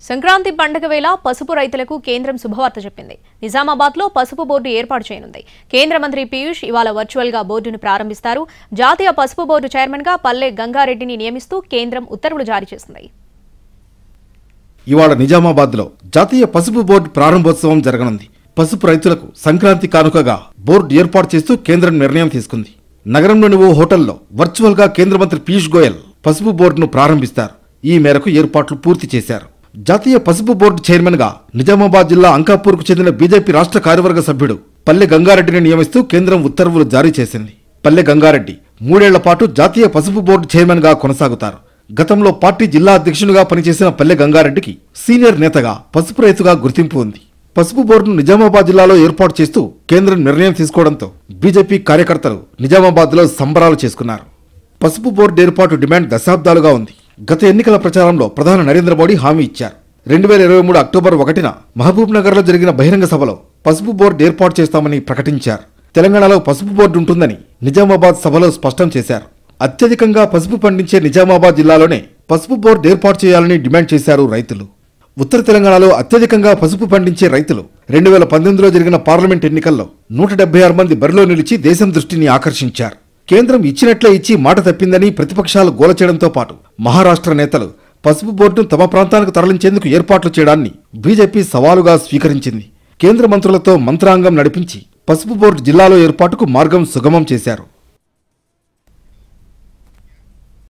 సంక్రాంతి పండుగ వేళ పసుపు రైతులకు కేంద్రం శుభవార్త చెప్పింది. నిజామాబాద్లో పసుపు బోర్డు ఏర్పాటు చేయనుంది. కేంద్ర మంత్రి పీయూష్ ఇవాళ వర్చువల్గా బోర్డును ప్రారంభిస్తారు. జాతీయ పసుపు బోర్డు చైర్మన్గా పల్లె గంగారెడ్డిని నియమిస్తూ కేంద్రం ఉత్తర్వులు జారీ చేసింది. ఇవాళ నిజామాబాద్లో జాతీయ పసుపు బోర్డు ప్రారంభోత్సవం జరగనుంది. పసుపు రైతులకు సంక్రాంతి కానుకగా బోర్డు ఏర్పాటు చేస్తూ కేంద్రం నిర్ణయం తీసుకుంది. నగరంలోని ఓ హోటల్లో వర్చువల్గా కేంద్ర మంత్రి పీయూష్ గోయల్ పసుపు బోర్డును ప్రారంభిస్తారు. ఈ మేరకు ఏర్పాట్లు పూర్తి చేశారు. జాతీయ పసుపు బోర్డు చైర్మన్గా నిజామాబాద్ జిల్లా అంకాపూర్కు చెందిన బీజేపీ రాష్ట్ర కార్యవర్గ సభ్యుడు పల్లె గంగారెడ్డిని నియమిస్తూ కేంద్రం ఉత్తర్వులు జారీ చేసింది. పల్లె గంగారెడ్డి 3 ఏళ్ల పాటు జాతీయ పసుపు బోర్డు చైర్మన్గా కొనసాగుతారు. గతంలో పార్టీ జిల్లా అధ్యక్షునిగా పనిచేసిన పల్లె గంగారెడ్డికి సీనియర్ నేతగా పసుపు రైతుగా గుర్తింపు ఉంది. పసుపు బోర్డును నిజామాబాద్ జిల్లాలో ఏర్పాటు చేస్తూ కేంద్రం నిర్ణయం తీసుకోవడంతో బీజేపీ కార్యకర్తలు నిజామాబాద్లో సంబరాలు చేసుకున్నారు. పసుపు బోర్డు ఏర్పాటు డిమాండ్ దశాబ్దాలుగా ఉంది. గత ఎన్నికల ప్రచారంలో ప్రధాని నరేంద్ర మోడీ హామీ ఇచ్చారు. 2023 అక్టోబర్ 1న మహబూబ్ నగర్లో జరిగిన బహిరంగ సభలో పసుపు బోర్డు ఏర్పాటు చేస్తామని ప్రకటించారు. తెలంగాణలో పసుపు బోర్డు ఉంటుందని నిజామాబాద్ సభలో స్పష్టం చేశారు. అత్యధికంగా పసుపు పండించే నిజామాబాద్ జిల్లాలోనే పసుపు బోర్డు ఏర్పాటు చేయాలని డిమాండ్ చేశారు రైతులు. ఉత్తర తెలంగాణలో అత్యధికంగా పసుపు పండించే రైతులు 2019లో జరిగిన పార్లమెంట్ ఎన్నికల్లో 176 మంది బరిలో నిలిచి దేశం దృష్టిని ఆకర్షించారు. కేంద్రం ఇచ్చినట్లే ఇచ్చి మాట తప్పిందని ప్రతిపక్షాలు గోలచేయడంతో పాటు మహారాష్ట్ర నేతలు పసుపు బోర్డును తమ ప్రాంతానికి తరలించేందుకు ఏర్పాట్లు చేయడాన్ని బీజేపీ సవాలుగా స్వీకరించింది. కేంద్ర మంత్రులతో మంత్రాంగం నడిపించి పసుపు బోర్డు జిల్లాలో ఏర్పాటుకు మార్గం సుగమం చేశారు.